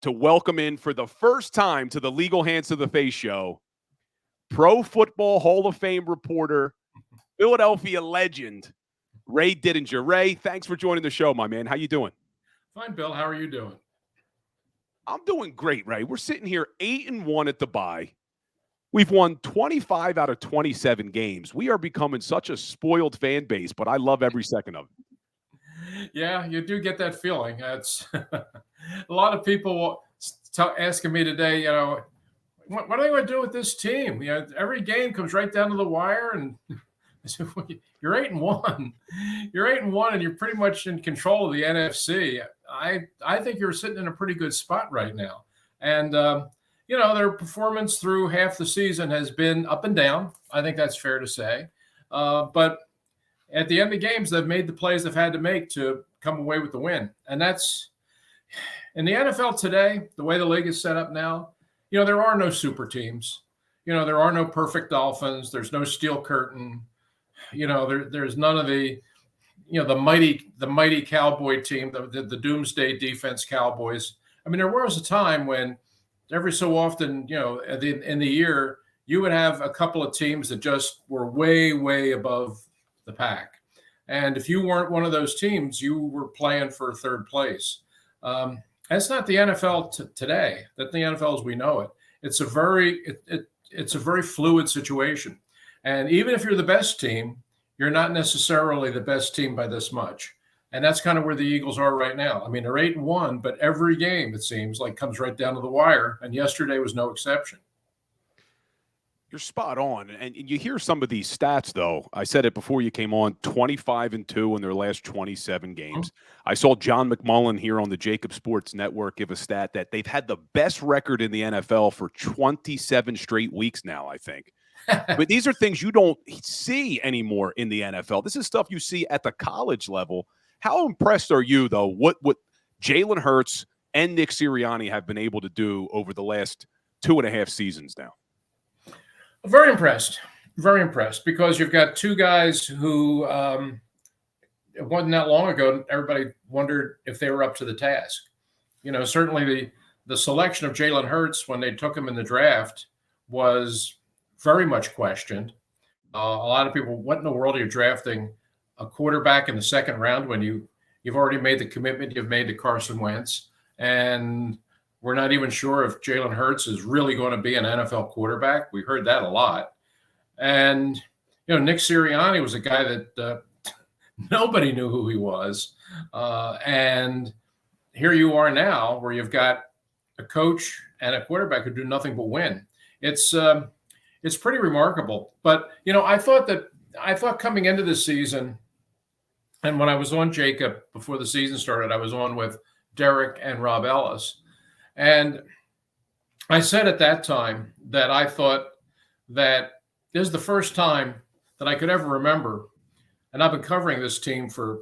to welcome in for the first time to the Legal Hands to the Face show, Pro Football Hall of Fame reporter, Philadelphia legend, Ray Didinger. Ray, thanks for joining the show, my man. How you doing? Fine, Bill. How are you doing? I'm doing great, Ray. We're sitting here 8-1 at the bye. We've won 25 out of 27 games. We are becoming such a spoiled fan base, but I love every second of it. Yeah, you do get that feeling. It's a lot of people asking me today, what are you going to do with this team? Every game comes right down to the wire, and I said, well, you're 8-1. You're 8-1, and you're pretty much in control of the NFC. I think you're sitting in a pretty good spot right now, and their performance through half the season has been up and down. I think that's fair to say, but at the end of games, they've made the plays they've had to make to come away with the win. And that's in the NFL today, the way the league is set up now, there are no super teams. There are no perfect Dolphins. There's no steel curtain. There's none of the, the mighty Cowboy team, the doomsday defense Cowboys. I mean, there was a time when every so often, in the year, you would have a couple of teams that just were way, way above the pack. And if you weren't one of those teams, you were playing for third place. That's not the NFL today. That's the NFL as we know it. It's a very fluid situation. And even if you're the best team, you're not necessarily the best team by this much. And that's kind of where the Eagles are right now. I mean, they're 8-1, but every game, it seems like, comes right down to the wire. And yesterday was no exception. You're spot on. And you hear some of these stats, though. I said it before you came on, 25-2 in their last 27 games. I saw John McMullen here on the Jacob Sports Network give a stat that they've had the best record in the NFL for 27 straight weeks now, I think. But these are things you don't see anymore in the NFL. This is stuff you see at the college level. How impressed are you, though, what Jalen Hurts and Nick Sirianni have been able to do over the last 2.5 seasons now? Very impressed, because you've got two guys who it wasn't that long ago, everybody wondered if they were up to the task. Certainly the selection of Jalen Hurts when they took him in the draft was very much questioned. A lot of people, what in the world are you drafting a quarterback in the second round when you've already made the commitment you've made to Carson Wentz, and we're not even sure if Jalen Hurts is really going to be an NFL quarterback. We heard that a lot. And, Nick Sirianni was a guy that nobody knew who he was. And here you are now where you've got a coach and a quarterback who do nothing but win. It's pretty remarkable. But, I thought coming into this season, and when I was on Jacob before the season started, I was on with Derek and Rob Ellis. And I said at that time that I thought that this is the first time that I could ever remember, and I've been covering this team for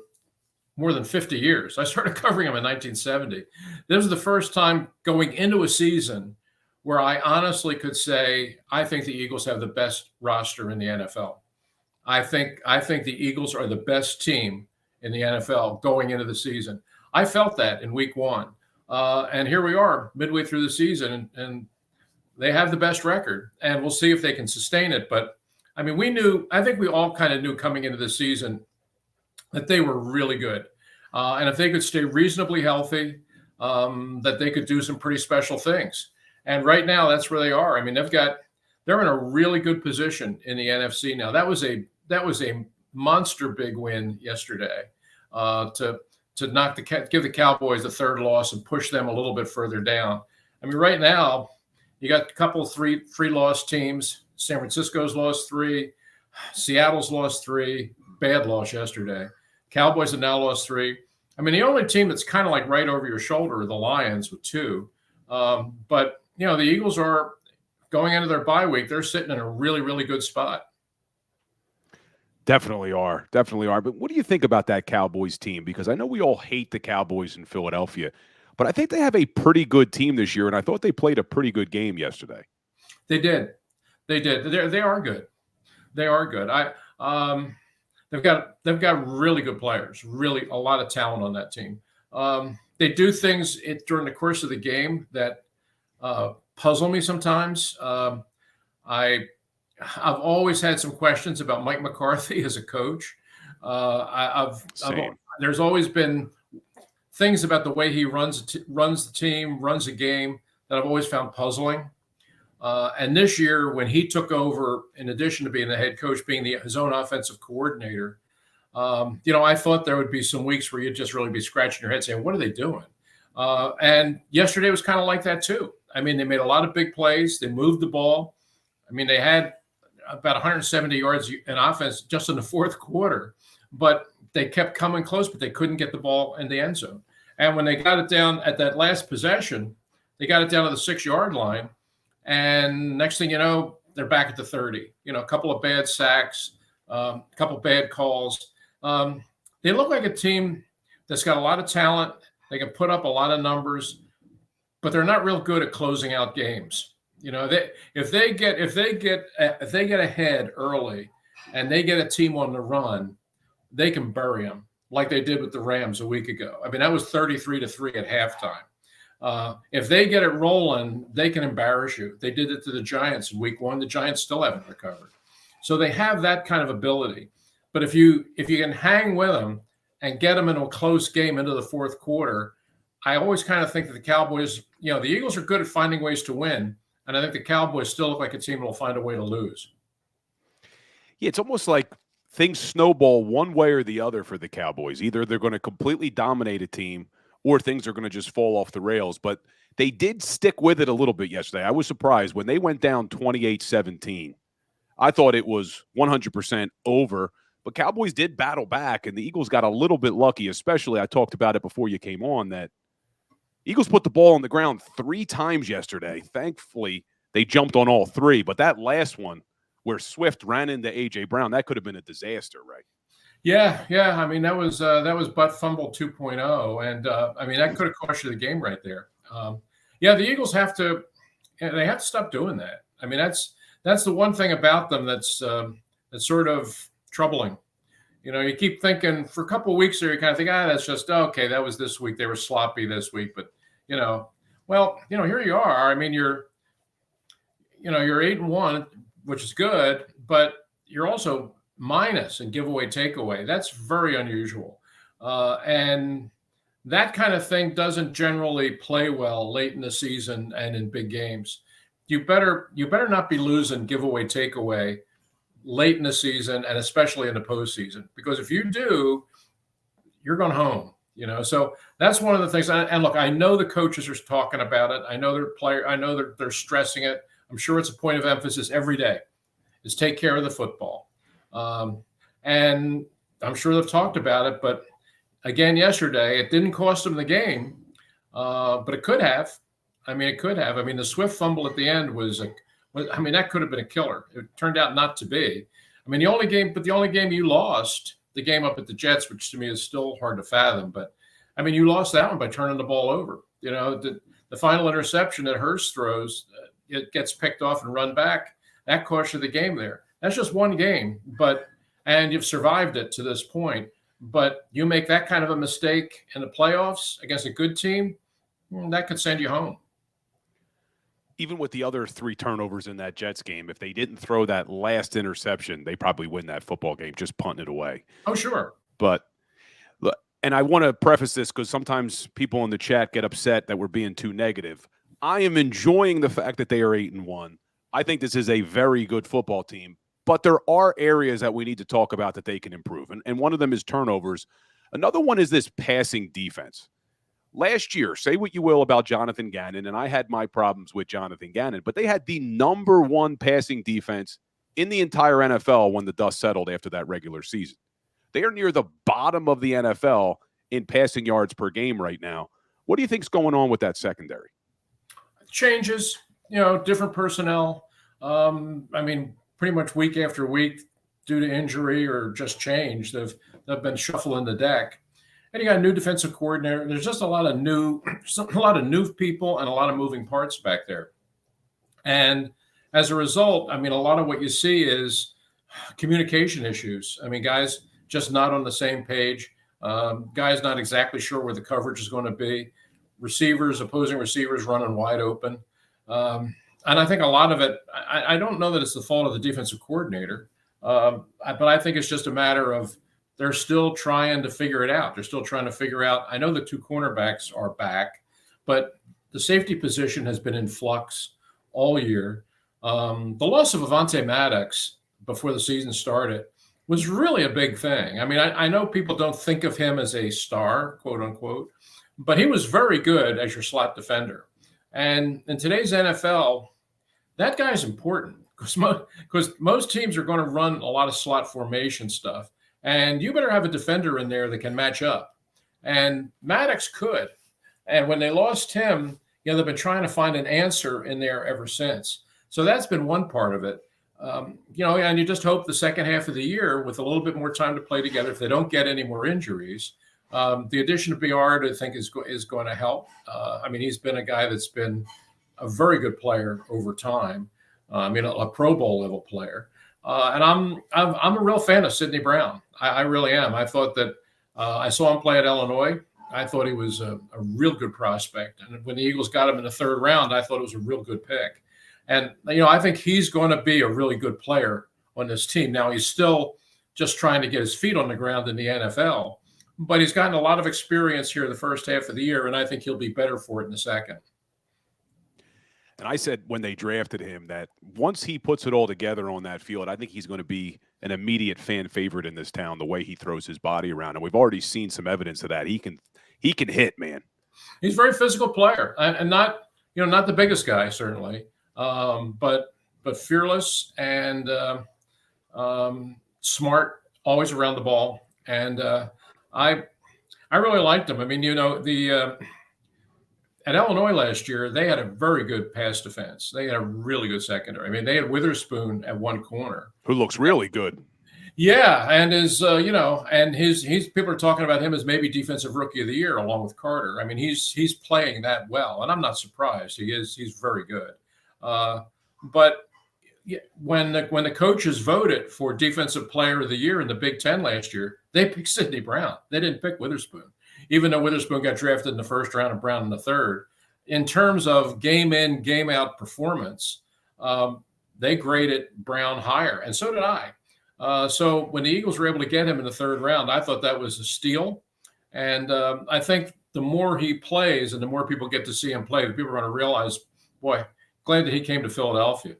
more than 50 years. I started covering them in 1970. This was the first time going into a season where I honestly could say, I think the Eagles have the best roster in the NFL. I think the Eagles are the best team in the NFL going into the season. I felt that in week one. And here we are midway through the season, and they have the best record, and we'll see if they can sustain it. But I mean, I think we all kind of knew coming into the season that they were really good. And if they could stay reasonably healthy, that they could do some pretty special things. And right now that's where they are. I mean, they're in a really good position in the NFC now. That was a monster big win yesterday, to give the Cowboys the third loss and push them a little bit further down. I mean, right now, you got a couple of three loss teams. San Francisco's lost 3. Seattle's lost 3. Bad loss yesterday. Cowboys have now lost 3. I mean, the only team that's kind of like right over your shoulder are the Lions with 2. But, the Eagles are going into their bye week. They're sitting in a really, really good spot. Definitely are. But what do you think about that Cowboys team? Because I know we all hate the Cowboys in Philadelphia, but I think they have a pretty good team this year, and I thought they played a pretty good game yesterday. They did. They are good. They are good. They've got really good players, really a lot of talent on that team. they do things during the course of the game that puzzle me sometimes. I've always had some questions about Mike McCarthy as a coach. Same. There's always been things about the way he runs the team, runs a game that I've always found puzzling. And this year, when he took over, in addition to being the head coach, being his own offensive coordinator, I thought there would be some weeks where you'd just really be scratching your head saying, what are they doing? And yesterday was kind of like that too. I mean, they made a lot of big plays. They moved the ball. I mean, they had about 170 yards in offense just in the fourth quarter, but they kept coming close, but they couldn't get the ball in the end zone. And when they got it down at that last possession, they got it down to the 6-yard line. And next thing you know, they're back at the 30. A couple of bad sacks, a couple of bad calls. They look like a team that's got a lot of talent. They can put up a lot of numbers, but they're not real good at closing out games. If they get ahead early and they get a team on the run, they can bury them like they did with the Rams a week ago. I mean, that was 33-3 at halftime. If they get it rolling, they can embarrass you. They did it to the Giants in week 1. The Giants still haven't recovered. So they have that kind of ability. But if you can hang with them and get them into a close game into the fourth quarter, I always kind of think that the Cowboys, the Eagles are good at finding ways to win. And I think the Cowboys still look like a team that will find a way to lose. Yeah, it's almost like things snowball one way or the other for the Cowboys. Either they're going to completely dominate a team or things are going to just fall off the rails. But they did stick with it a little bit yesterday. I was surprised when they went down 28-17. I thought it was 100% over. But Cowboys did battle back, and the Eagles got a little bit lucky, especially I talked about it before you came on, that Eagles put the ball on the ground 3 times yesterday. Thankfully, they jumped on all 3. But that last one where Swift ran into A.J. Brown, that could have been a disaster, right? Yeah. I mean, that was butt fumble 2.0, and I mean that could have cost you the game right there. The Eagles have to stop doing that. I mean, that's the one thing about them that's sort of troubling. You keep thinking for a couple of weeks there, you kind of think, that's just okay. That was this week. They were sloppy this week, but here you are. I mean, you're 8-1, which is good, but you're also minus in giveaway takeaway. That's very unusual, and that kind of thing doesn't generally play well late in the season and in big games. You better not be losing giveaway takeaway late in the season, and especially in the postseason, because if you do, you're going home. So that's one of the things. And look, I know the coaches are talking about it. I know they're stressing it. I'm sure it's a point of emphasis every day, is take care of the football. And I'm sure they've talked about it, but again, yesterday, it didn't cost them the game, but it could have. I mean, it could have. I mean, the Swift fumble at the end that could have been a killer. It turned out not to be. I mean, the only game you lost, the game up at the Jets, which to me is still hard to fathom, but I mean, you lost that one by turning the ball over. The final interception that Hurst throws, it gets picked off and run back. That cost you the game there. That's just one game, and you've survived it to this point. But you make that kind of a mistake in the playoffs against a good team, that could send you home. Even with the other 3 turnovers in that Jets game, if they didn't throw that last interception, they probably win that football game, just punting it away. Oh, sure. But, and I want to preface this because sometimes people in the chat get upset that we're being too negative. I am enjoying the fact that they are 8-1. I think this is a very good football team, but there are areas that we need to talk about that they can improve. And one of them is turnovers. Another one is this passing defense. Last year, say what you will about Jonathan Gannon, and I had my problems with Jonathan Gannon, but they had the number 1 passing defense in the entire NFL when the dust settled after that regular season. They are near the bottom of the NFL in passing yards per game right now. What do you think's going on with that secondary? Changes, different personnel. I mean, pretty much week after week, due to injury or just change, they've been shuffling the deck. And you got a new defensive coordinator. There's just a lot of new people and a lot of moving parts back there. And as a result, I mean, a lot of what you see is communication issues. I mean, guys just not on the same page. Guy's not exactly sure where the coverage is going to be. Opposing receivers running wide open. And I think a lot of it, I don't know that it's the fault of the defensive coordinator, but I think it's just a matter of they're still trying to figure it out. They're still trying to figure out. I know the two cornerbacks are back, but the safety position has been in flux all year. The loss of Avonte Maddox before the season started was really a big thing. I mean, I know people don't think of him as a star, quote unquote, but he was very good as your slot defender. And in today's NFL, that guy's important because most teams are going to run a lot of slot formation stuff. And you better have a defender in there that can match up. And Maddox could. And when they lost him, they've been trying to find an answer in there ever since. So that's been one part of it. And you just hope the second half of the year, with a little bit more time to play together, if they don't get any more injuries, the addition of Biard, I think, is going to help. He's been a guy that's been a very good player over time. A Pro Bowl level player. And I'm a real fan of Sidney Brown. I really am. I thought that I saw him play at Illinois. I thought he was a real good prospect. And when the Eagles got him in the third round, I thought it was a real good pick. And, I think he's going to be a really good player on this team. Now, he's still just trying to get his feet on the ground in the NFL, but he's gotten a lot of experience here the first half of the year, and I think he'll be better for it in the second. And I said when they drafted him that once he puts it all together on that field, I think he's going to be an immediate fan favorite in this town, the way he throws his body around. And we've already seen some evidence of that. He can hit, man. He's a very physical player and not the biggest guy, certainly. But fearless and smart, always around the ball. And I really liked him. At Illinois last year, they had a very good pass defense. They had a really good secondary. They had Witherspoon at one corner, who looks really good. Yeah, and his people are talking about him as maybe defensive rookie of the year along with Carter. He's playing that well, and I'm not surprised. He's very good. But when the coaches voted for Defensive Player of the Year in the Big Ten last year, they picked Sidney Brown. They didn't pick Witherspoon, even though Witherspoon got drafted in the first round and Brown in the third. In terms of game in, game out performance, they graded Brown higher, and so did I. So when the Eagles were able to get him in the third round, I thought that was a steal. And I think the more he plays and the more people get to see him play, the people are going to realize, boy, glad that he came to Philadelphia.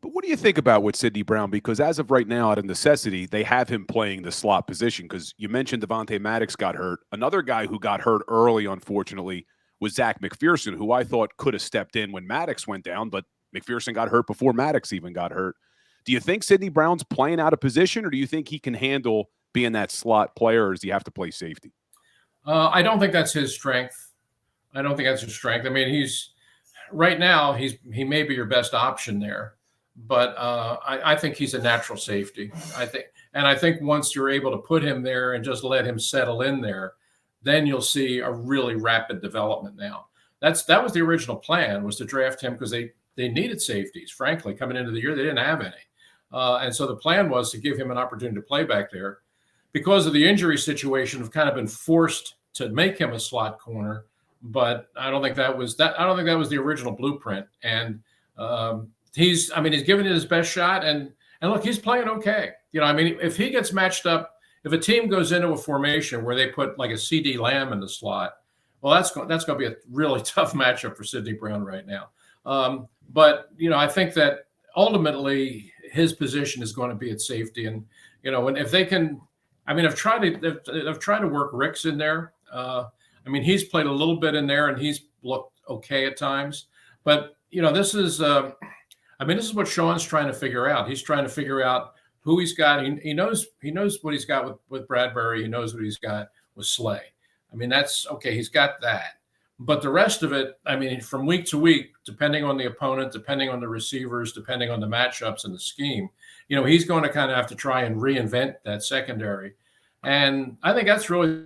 But what do you think about with Sidney Brown? Because as of right now, out of necessity, they have him playing the slot position. Because you mentioned Avonte Maddox got hurt. Another guy who got hurt early, unfortunately, was Zach McPherson, who I thought could have stepped in when Maddox went down, but McPherson got hurt before Maddox even got hurt. Do you think Sidney Brown's playing out of position, or do you think he can handle being that slot player, or does he have to play safety? I don't think that's his strength. He's right now, he may be your best option there, but I think he's a natural safety. I think once you're able to put him there and just let him settle in there, then you'll see a really rapid development. Now, that was the original plan, was to draft him because they needed safeties. Frankly, coming into the year, they didn't have any. And so the plan was to give him an opportunity to play back there. Because of the injury situation, have kind of been forced to make him a slot corner, but I don't think that was the original blueprint. And he's given it his best shot, and look, he's playing okay. If he gets matched up, if a team goes into a formation where they put like a CD Lamb in the slot, well, that's going to be a really tough matchup for Sidney Brown right now. But I think that ultimately his position is going to be at safety, and and if they can, I've tried to work Ricks in there. He's played a little bit in there, and he's looked okay at times. But this is what Sean's trying to figure out. He's trying to figure out who he's got. He knows what he's got with Bradbury. He knows what he's got with Slay. That's okay. He's got that. But the rest of it, from week to week, depending on the opponent, depending on the receivers, depending on the matchups and the scheme, he's going to kind of have to try and reinvent that secondary. And I think that's really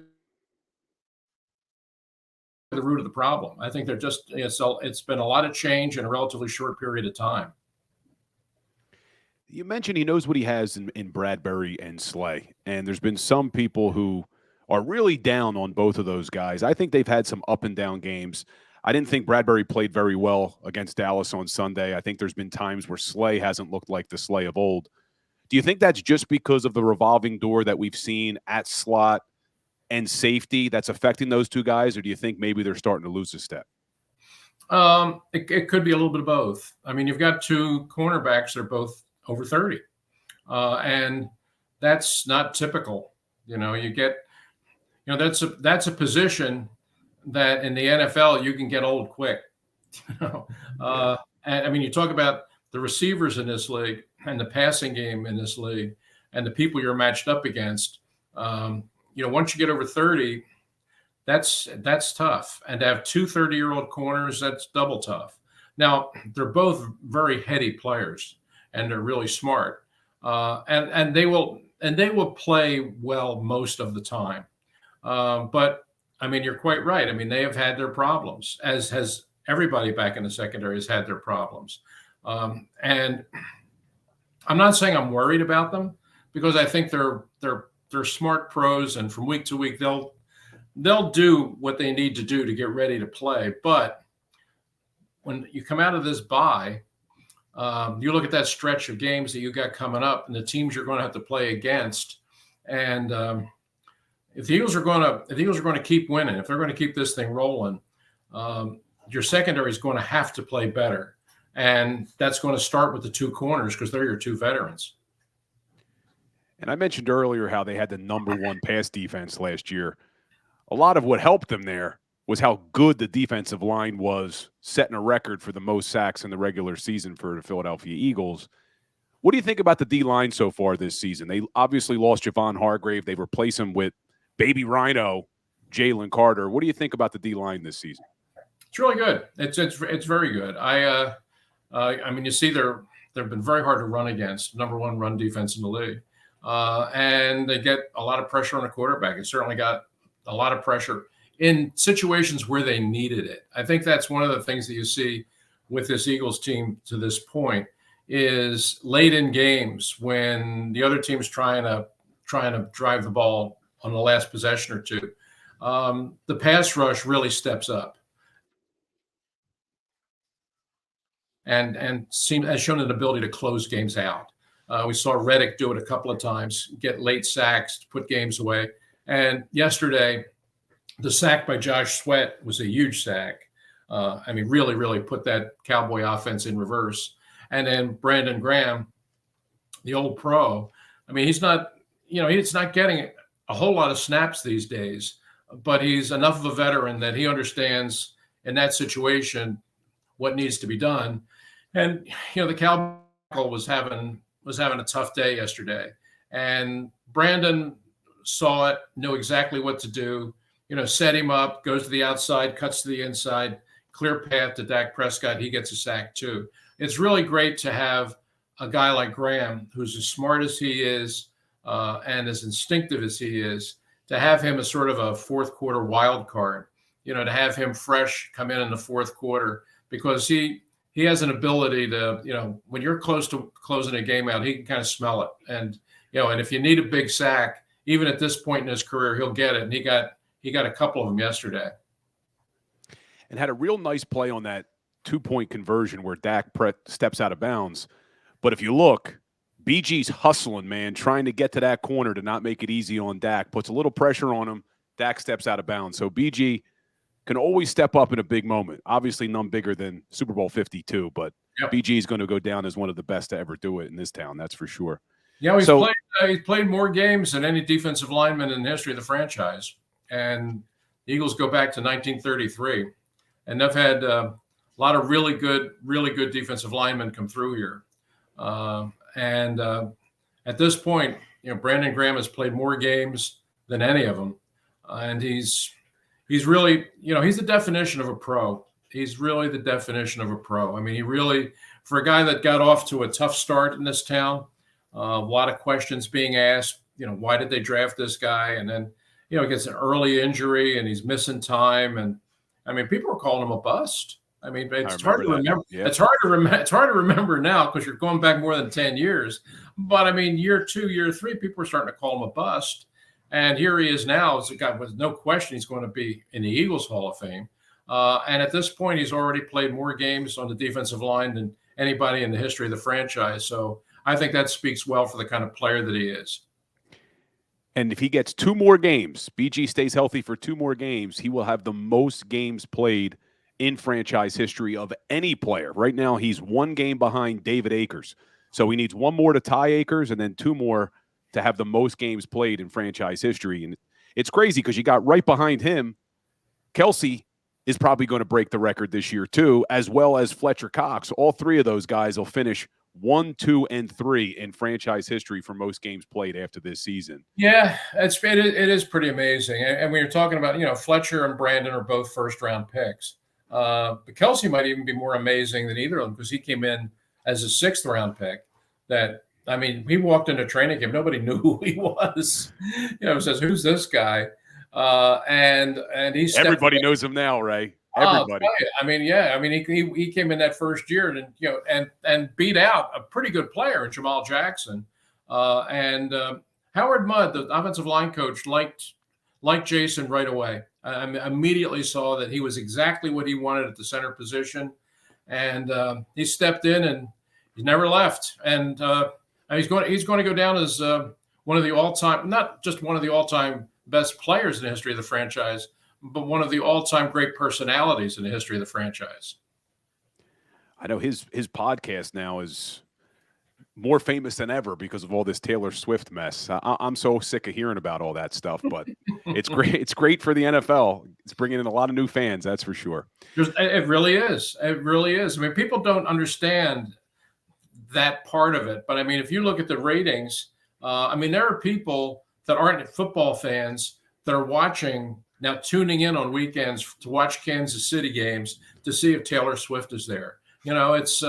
the root of the problem. I think it's been a lot of change in a relatively short period of time. You mentioned he knows what he has in Bradbury and Slay. And there's been some people who are really down on both of those guys. I think they've had some up and down games. I didn't think Bradbury played very well against Dallas on Sunday. I think there's been times where Slay hasn't looked like the Slay of old. Do you think that's just because of the revolving door that we've seen at slot and safety that's affecting those two guys, or do you think maybe they're starting to lose a step? It could be a little bit of both. I mean, you've got two cornerbacks that are both over 30, and that's not typical. That's a position that in the NFL you can get old quick. And I mean, you talk about the receivers in this league and the passing game in this league and the people you're matched up against. Once you get over 30, that's tough. And to have two 30-year-old corners, that's double tough. Now, they're both very heady players, and they're really smart. And they will play well most of the time. But I mean, you're quite right. I mean, they have had their problems, as has everybody back in the secondary has had their problems. And I'm not saying I'm worried about them, because I think they're smart pros, and from week to week they'll do what they need to do to get ready to play. But when you come out of this bye, you look at that stretch of games that you got coming up and the teams you're going to have to play against, and if the Eagles are going to keep winning, if they're going to keep this thing rolling, your secondary is going to have to play better, and that's going to start with the two corners, because they're your two veterans. And I mentioned earlier how they had the #1 pass defense last year. A lot of what helped them there was how good the defensive line was, setting a record for the most sacks in the regular season for the Philadelphia Eagles. What do you think about the D-line so far this season? They obviously lost Javon Hargrave. They replaced him with Baby Rhino, Jalen Carter. What do you think about the D-line this season? It's really good. It's very good. I mean, you see they've been very hard to run against, #1 run defense in the league. And they get a lot of pressure on a quarterback. It certainly got a lot of pressure in situations where they needed it. I think that's one of the things that you see with this Eagles team to this point, is late in games when the other team's trying to drive the ball on the last possession or two. The pass rush really steps up and has shown an ability to close games out. We saw Reddick do it a couple of times, get late sacks to put games away. And yesterday, the sack by Josh Sweat was a huge sack. I mean, really, really put that Cowboy offense in reverse. And then Brandon Graham, the old pro, I mean, he's not getting a whole lot of snaps these days, but he's enough of a veteran that he understands in that situation what needs to be done. And, the Cowboy was having a tough day yesterday, and Brandon saw it, knew exactly what to do, set him up, goes to the outside, cuts to the inside, clear path to Dak Prescott. He gets a sack too. It's really great to have a guy like Graham, who's as smart as he is and as instinctive as he is, to have him as sort of a fourth quarter wild card, to have him fresh come in the fourth quarter, because he has an ability to, when you're close to closing a game out, he can kind of smell it. And, and if you need a big sack, even at this point in his career, he'll get it. And he got a couple of them yesterday. And had a real nice play on that 2-point conversion where Dak steps out of bounds. But if you look, BG's hustling, man, trying to get to that corner to not make it easy on Dak, puts a little pressure on him. Dak steps out of bounds. So BG can always step up in a big moment. Obviously, none bigger than Super Bowl 52, but yep. BG is going to go down as one of the best to ever do it in this town. That's for sure. Yeah, he's played more games than any defensive lineman in the history of the franchise. And the Eagles go back to 1933, and they've had a lot of really good defensive linemen come through here. And at this point, Brandon Graham has played more games than any of them, and he's really, he's the definition of a pro. He's really the definition of a pro. I mean, he really, for a guy that got off to a tough start in this town, a lot of questions being asked, why did they draft this guy? And then, he gets an early injury and he's missing time. And I mean, people are calling him a bust. I mean, it's hard to remember. Yeah. It's hard to remember now because you're going back more than 10 years. But I mean, year 2, year 3, people are starting to call him a bust. And here he is now as a guy with no question he's going to be in the Eagles Hall of Fame. And at this point, he's already played more games on the defensive line than anybody in the history of the franchise. So I think that speaks well for the kind of player that he is. And if he gets 2 more games, BG stays healthy for 2 more games, he will have the most games played in franchise history of any player. Right now, he's 1 game behind David Akers. So he needs 1 more to tie Akers and then 2 more to have the most games played in franchise history. And it's crazy because you got right behind him, Kelsey is probably going to break the record this year too, as well as Fletcher Cox. All 3 of those guys will finish 1, 2, and 3 in franchise history for most games played after this season. Yeah, it is pretty amazing. And we were talking about, Fletcher and Brandon are both first-round picks. But Kelsey might even be more amazing than either of them because he came in as a 6th-round pick. He walked into training camp. Nobody knew who he was. Says, who's this guy? And he everybody knows him now, Ray. Everybody. He came in that first year and beat out a pretty good player in Jamal Jackson. Howard Mudd, the offensive line coach, liked Jason right away. I immediately saw that he was exactly what he wanted at the center position, and he stepped in and he's never left. And he's going to go down as one of the all-time, not just one of the all-time best players in the history of the franchise, but one of the all-time great personalities in the history of the franchise. I know his podcast now is more famous than ever because of all this Taylor Swift mess. I'm so sick of hearing about all that stuff, but it's great. It's great for the NFL. It's bringing in a lot of new fans, that's for sure. It really is. It really is. People don't understand that part of it, but if you look at the ratings, there are people that aren't football fans that are watching now, tuning in on weekends to watch Kansas City games to see if Taylor Swift is there. It's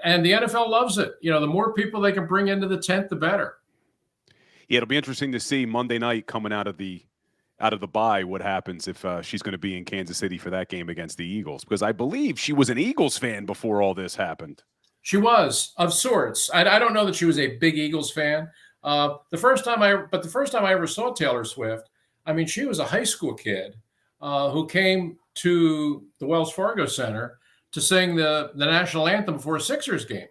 and the NFL loves it. The more people they can bring into the tent, the better. Yeah, it'll be interesting to see Monday night coming out of the bye what happens if she's going to be in Kansas City for that game against the Eagles, because I believe she was an Eagles fan before all this happened. She was, of sorts. I don't know that she was a big Eagles fan. The first time I ever saw Taylor Swift, she was a high school kid who came to the Wells Fargo Center to sing the national anthem before a Sixers game.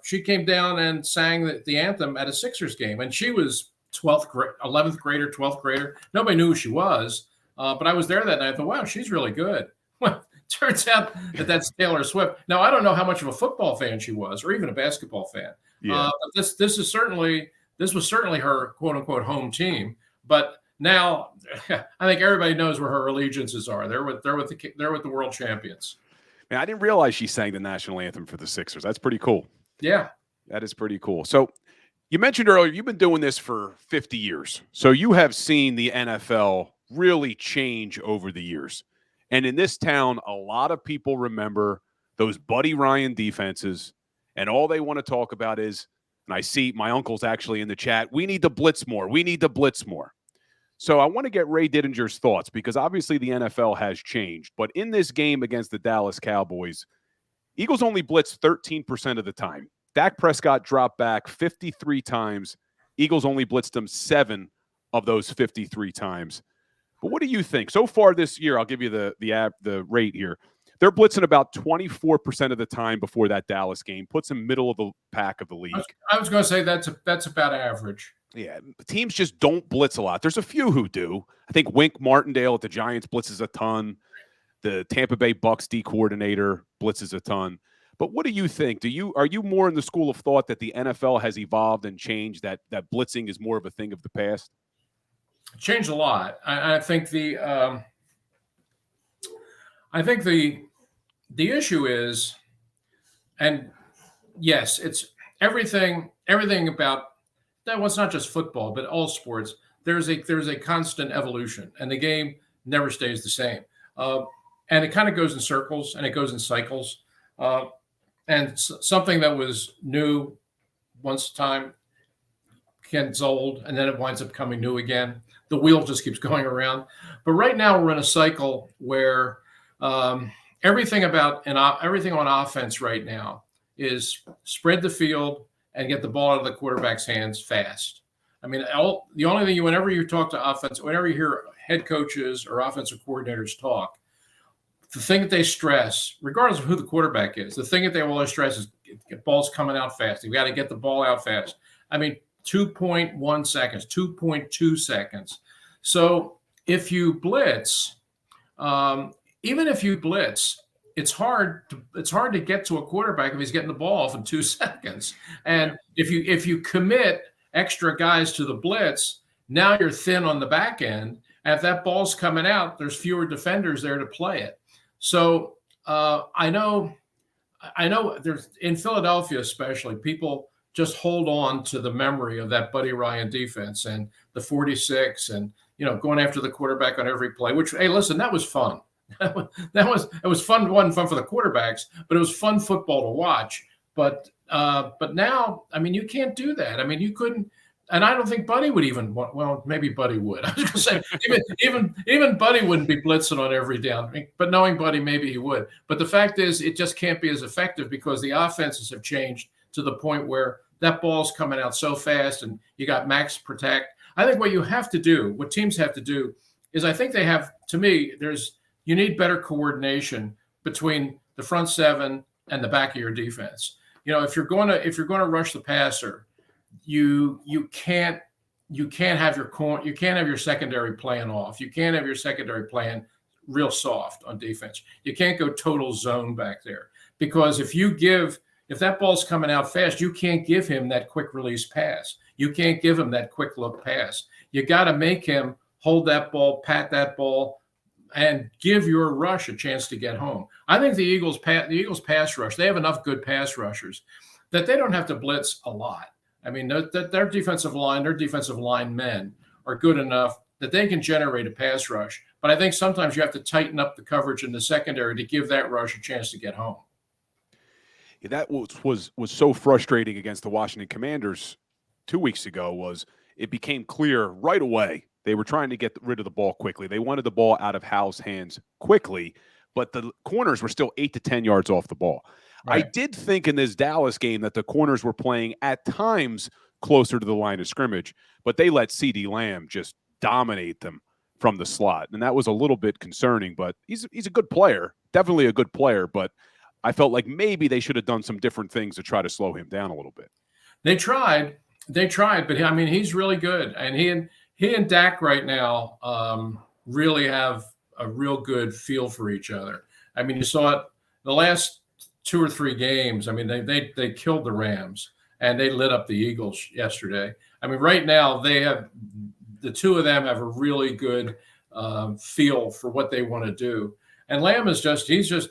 She came down and sang the anthem at a Sixers game, and she was 11th grader, 12th grader. Nobody knew who she was, but I was there that night. I thought, wow, she's really good. Well, turns out that's Taylor Swift. Now, I don't know how much of a football fan she was, or even a basketball fan. Yeah. But this was certainly her quote unquote home team. But now, I think everybody knows where her allegiances are. They're with the world champions. Man, I didn't realize she sang the national anthem for the Sixers. That's pretty cool. Yeah, that is pretty cool. So, you mentioned earlier you've been doing this for 50 years. So you have seen the NFL really change over the years. And in this town, a lot of people remember those Buddy Ryan defenses, and all they want to talk about is, and I see my uncle's actually in the chat, we need to blitz more. We need to blitz more. So I want to get Ray Didinger's thoughts, because obviously the NFL has changed. But in this game against the Dallas Cowboys, Eagles only blitzed 13% of the time. Dak Prescott dropped back 53 times. Eagles only blitzed him 7 of those 53 times. But what do you think? So far this year, I'll give you the rate here. They're blitzing about 24% of the time before that Dallas game. Puts them middle of the pack of the league. I was going to say that's about average. Yeah, teams just don't blitz a lot. There's a few who do. I think Wink Martindale at the Giants blitzes a ton. The Tampa Bay Bucks D coordinator blitzes a ton. But what do you think? Are you more in the school of thought that the NFL has evolved and changed, that blitzing is more of a thing of the past? It changed a lot. I think the issue is, and yes, it's everything about that. Well, it's not just football, but all sports. There's a constant evolution, and the game never stays the same. And it kind of goes in circles and it goes in cycles. And something that was new once time gets old, and then it winds up coming new again. The wheel just keeps going around. But right now we're in a cycle where everything on offense right now is spread the field and get the ball out of the quarterback's hands fast. I mean, the only thing whenever you talk to offense, whenever you hear head coaches or offensive coordinators talk, the thing that they stress, regardless of who the quarterback is, the thing that they always stress is get balls coming out fast. You've got to get the ball out fast. I mean, 2.1 seconds, 2.2 seconds. So if you blitz, even if you blitz, it's hard to get to a quarterback if he's getting the ball off in 2 seconds. And if you commit extra guys to the blitz, now you're thin on the back end. And if that ball's coming out, there's fewer defenders there to play it. So I know there's in Philadelphia, especially, people just hold on to the memory of that Buddy Ryan defense and the 46 and, going after the quarterback on every play, which, hey, listen, that was fun. It was fun. It wasn't fun for the quarterbacks, but it was fun football to watch. But now, I mean, you can't do that. I mean, you couldn't. And I don't think Buddy would even want. Well, maybe Buddy would. I was going to say even Buddy wouldn't be blitzing on every down. But knowing Buddy, maybe he would. But the fact is, it just can't be as effective because the offenses have changed to the point where that ball's coming out so fast, and you got max protect. I think what teams have to do, is I think they have. To me, you need better coordination between the front seven and the back of your defense. If you're going to rush the passer, you can't have your secondary playing off. You can't have your secondary playing real soft on defense. You can't go total zone back there because if that ball's coming out fast, you can't give him that quick release pass. You can't give him that quick look pass. You got to make him hold that ball, pat that ball, and give your rush a chance to get home. I think the Eagles pass rush, they have enough good pass rushers that they don't have to blitz a lot. I mean, their defensive line men are good enough that they can generate a pass rush. But I think sometimes you have to tighten up the coverage in the secondary to give that rush a chance to get home. Yeah, that was so frustrating against the Washington Commanders 2 weeks ago. Was it became clear right away they were trying to get rid of the ball quickly. They wanted the ball out of Howe's hands quickly, but the corners were still 8 to 10 yards off the ball. Right. I did think in this Dallas game that the corners were playing at times closer to the line of scrimmage, but they let CeeDee Lamb just dominate them from the slot. And that was a little bit concerning, but he's a good player, definitely a good player, but I felt like maybe they should have done some different things to try to slow him down a little bit. They tried, but I mean, he's really good. And he and Dak right now really have a real good feel for each other. I mean, you saw it the last 2 or 3 games. I mean, they killed the Rams and they lit up the Eagles yesterday. I mean, right now the two of them have a really good feel for what they want to do. And Lamb is he's just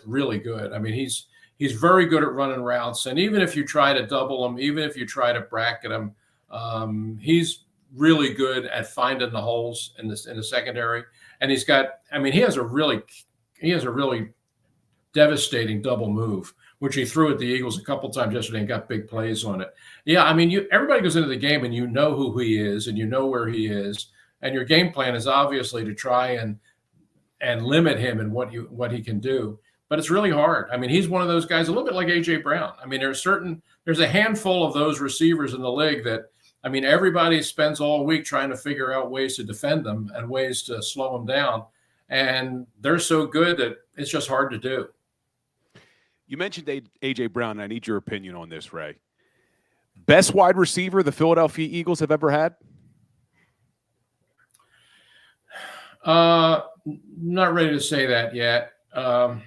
really good. I mean, he's very good at running routes. And even if you try to double him, even if you try to bracket him, he's really good at finding the holes in the secondary. And he has a really devastating double move, which he threw at the Eagles a couple times yesterday and got big plays on it. Yeah, I mean, everybody goes into the game and you know who he is and you know where he is, and your game plan is obviously to try and limit him and what he can do. But it's really hard. I mean, he's one of those guys, a little bit like A.J. Brown. I mean, there's a handful of those receivers in the league that, I mean, everybody spends all week trying to figure out ways to defend them and ways to slow them down. And they're so good that it's just hard to do. You mentioned A.J. Brown, and I need your opinion on this, Ray. Best wide receiver the Philadelphia Eagles have ever had? Not ready to say that yet. I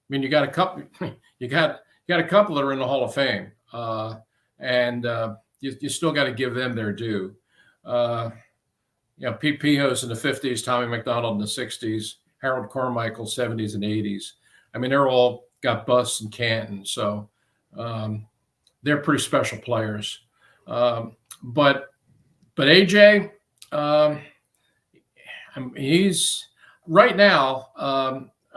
mean, you got a couple. You got a couple that are in the Hall of Fame, and you still got to give them their due. Pete Pijos in the 50s, Tommy McDonald in the 60s, Harold Carmichael 70s and 80s. I mean, they're all got busts and Canton, so they're pretty special players. But AJ, he's right now.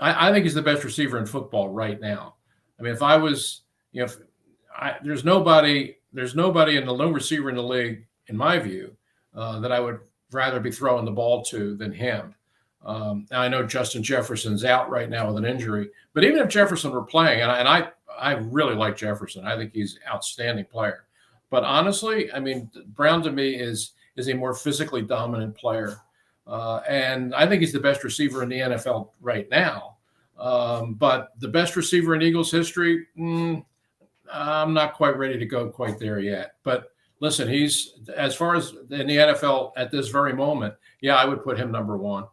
I think he's the best receiver in football right now. I mean, if I was, there's nobody in the low receiver in the league, in my view, that I would rather be throwing the ball to than him. Now I know Justin Jefferson's out right now with an injury, but even if Jefferson were playing, and I really like Jefferson, I think he's an outstanding player. But honestly, I mean, Brown to me is a more physically dominant player, and I think he's the best receiver in the NFL right now. But the best receiver in Eagles history, I'm not quite ready to go quite there yet. But listen, he's as far as in the NFL at this very moment, yeah, I would put him number one.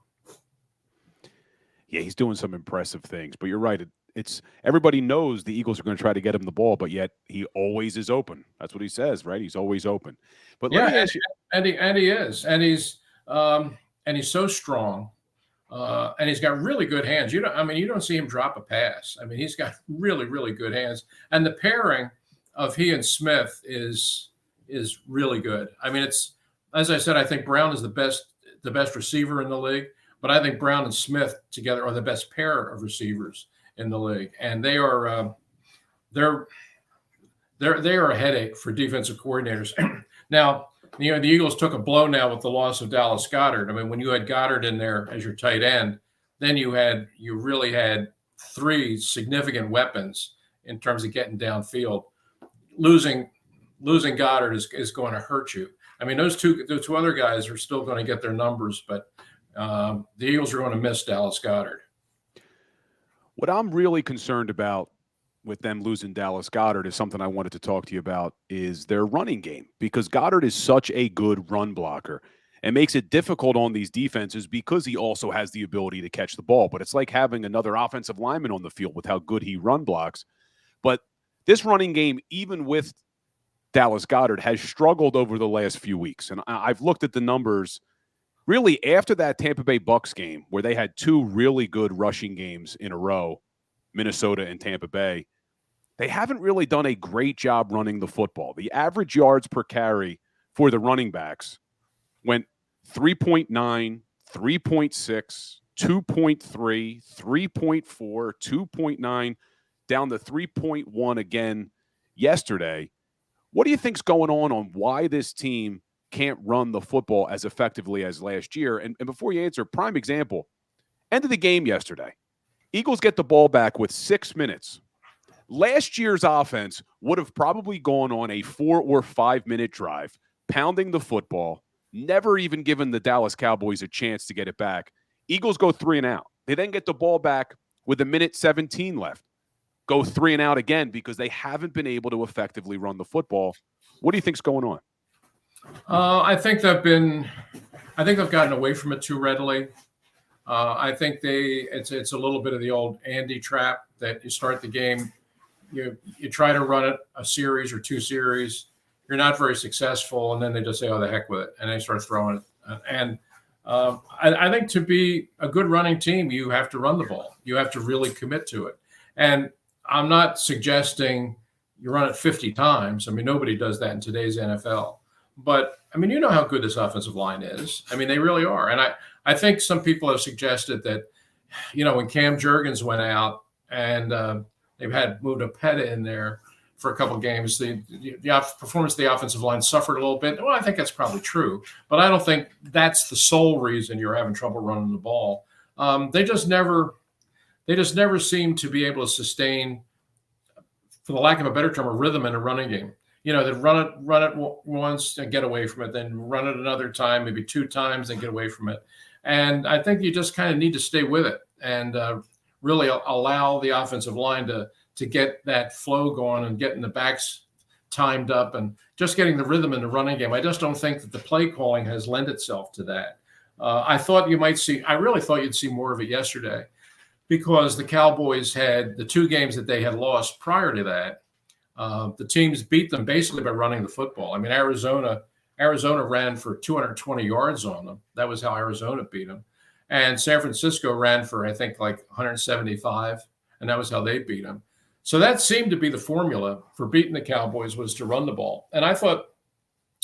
Yeah, he's doing some impressive things. But you're right. It's everybody knows the Eagles are going to try to get him the ball, but yet he always is open. That's what he says, right? He's always open. But let Yeah, me ask you. and he is, and he's so strong, and he's got really good hands. I mean, you don't see him drop a pass. I mean, he's got really, really good hands, and the pairing of he and Smith is really good. I mean, it's as I said, I think Brown is the best receiver in the league, but I think Brown and Smith together are the best pair of receivers in the league, and they're they are a headache for defensive coordinators. Now, the Eagles took a blow now with the loss of Dallas Goedert. I mean, when you had Goddard in there as your tight end, then you really had three significant weapons in terms of getting downfield. Losing Goddard is going to hurt you. I mean, those two other guys are still going to get their numbers, but the Eagles are going to miss Dallas Goedert. What I'm really concerned about with them losing Dallas Goedert is something I wanted to talk to you about is their running game, because Goddard is such a good run blocker and makes it difficult on these defenses because he also has the ability to catch the ball. But it's like having another offensive lineman on the field with how good he run blocks. But this running game, even with Dallas Goedert, has struggled over the last few weeks. And I've looked at the numbers really after that Tampa Bay Bucks game where they had two really good rushing games in a row, Minnesota and Tampa Bay. They haven't really done a great job running the football. The average yards per carry for the running backs went 3.9, 3.6, 2.3, 3.4, 2.9, down to 3.1 again yesterday. What do you think's going on why this team can't run the football as effectively as last year? And before you answer, prime example, end of the game yesterday. Eagles get the ball back with 6 minutes. Last year's offense would have probably gone on a 4 or 5 minute drive, pounding the football, never even given the Dallas Cowboys a chance to get it back. Eagles go 3 and out. They then get the ball back with 1:17 left. Go 3 and out again because they haven't been able to effectively run the football. What do you think's going on? I think they've gotten away from it too readily. I think it's a little bit of the old Andy trap that you start the game, you try to run it a series or two series, you're not very successful, and then they just say, "Oh, the heck with it," and they start throwing it. And I think to be a good running team, you have to run the ball. You have to really commit to it. And I'm not suggesting you run it 50 times. I mean, nobody does that in today's NFL. But I mean, you know how good this offensive line is. I mean, they really are. And I think some people have suggested that, when Cam Jurgens went out and they've had Muda Petta in there for a couple of games, the performance of the offensive line suffered a little bit. Well, I think that's probably true, but I don't think that's the sole reason you're having trouble running the ball. They just never seem to be able to sustain, for the lack of a better term, a rhythm in a running game. They run it once and get away from it, then run it another time, maybe 2 times, and get away from it. And I think you just kind of need to stay with it and really allow the offensive line to get that flow going and getting the backs timed up and just getting the rhythm in the running game. I just don't think that the play calling has lent itself to that. I really thought you'd see more of it yesterday because the Cowboys had the 2 games that they had lost prior to that. The teams beat them basically by running the football. I mean, Arizona ran for 220 yards on them. That was how Arizona beat them. And San Francisco ran for, I think, like 175, and that was how they beat them. So that seemed to be the formula for beating the Cowboys, was to run the ball. And I thought,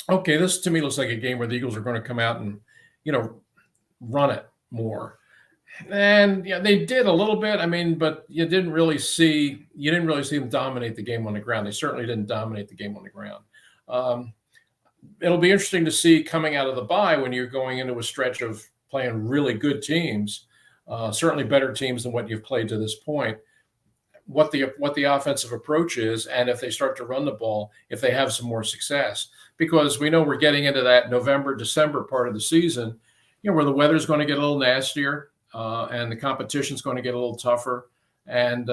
okay, this to me looks like a game where the Eagles are going to come out and, run it more. And they did a little bit. I mean, but you didn't really see them dominate the game on the ground. They certainly didn't dominate the game on the ground. It'll be interesting to see coming out of the bye when you're going into a stretch of playing really good teams, certainly better teams than what you've played to this point. what the offensive approach is, and if they start to run the ball, if they have some more success, because we know we're getting into that November, December part of the season, where the weather's going to get a little nastier, and the competition's going to get a little tougher, and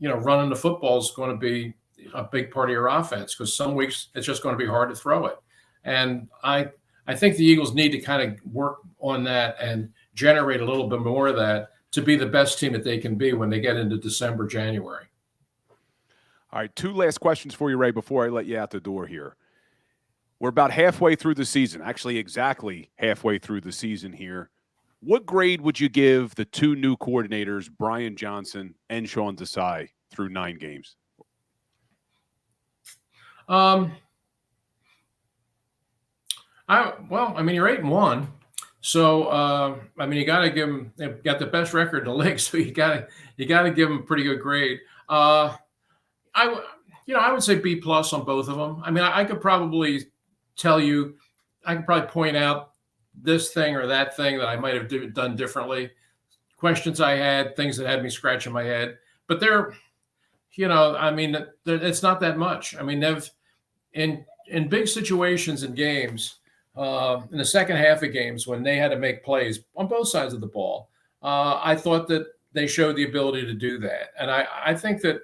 running the football is going to be a big part of your offense, because some weeks it's just going to be hard to throw it. And I think the Eagles need to kind of work on that and generate a little bit more of that to be the best team that they can be when they get into December, January. All right, 2 last questions for you, Ray, before I let you out the door here. We're about halfway through the season, actually exactly halfway through the season here. What grade would you give the 2 new coordinators, Brian Johnson and Sean Desai, through 9 games? You're 8-1. So, you got to give them. They've got the best record in the league, so you got to give them a pretty good grade. I would say B+ on both of them. I could probably tell you, I could probably point out this thing or that thing that I might have done differently. Questions I had, things that had me scratching my head, but they're, it's not that much. They've in big situations in games. In the second half of games, when they had to make plays on both sides of the ball, I thought that they showed the ability to do that. And I think that,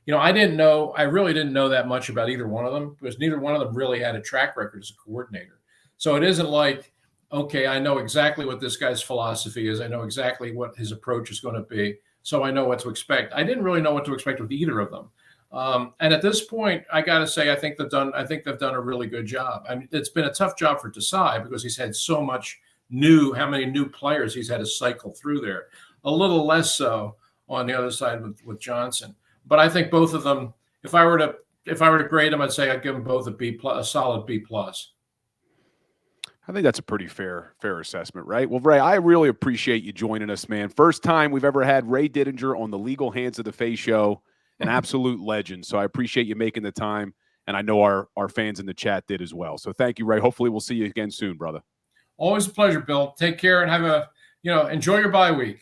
I really didn't know that much about either one of them, because neither one of them really had a track record as a coordinator. So it isn't like, okay, I know exactly what this guy's philosophy is. I know exactly what his approach is going to be. So I know what to expect. I didn't really know what to expect with either of them. And at this point, I got to say, I think they've done a really good job. It's been a tough job for Desai, because he's had so much how many new players he's had to cycle through there. A little less so on the other side with Johnson. But I think both of them, if I were to grade them, I'd say I'd give them both a solid B+. I think that's a pretty fair assessment, right? Well, Ray, I really appreciate you joining us, man. First time we've ever had Ray Didinger on the Legal Hands of the Face show. An absolute legend. So I appreciate you making the time, and I know our fans in the chat did as well. So thank you, Ray. Hopefully we'll see you again soon, brother. Always a pleasure, Bill. Take care and have enjoy your bye week.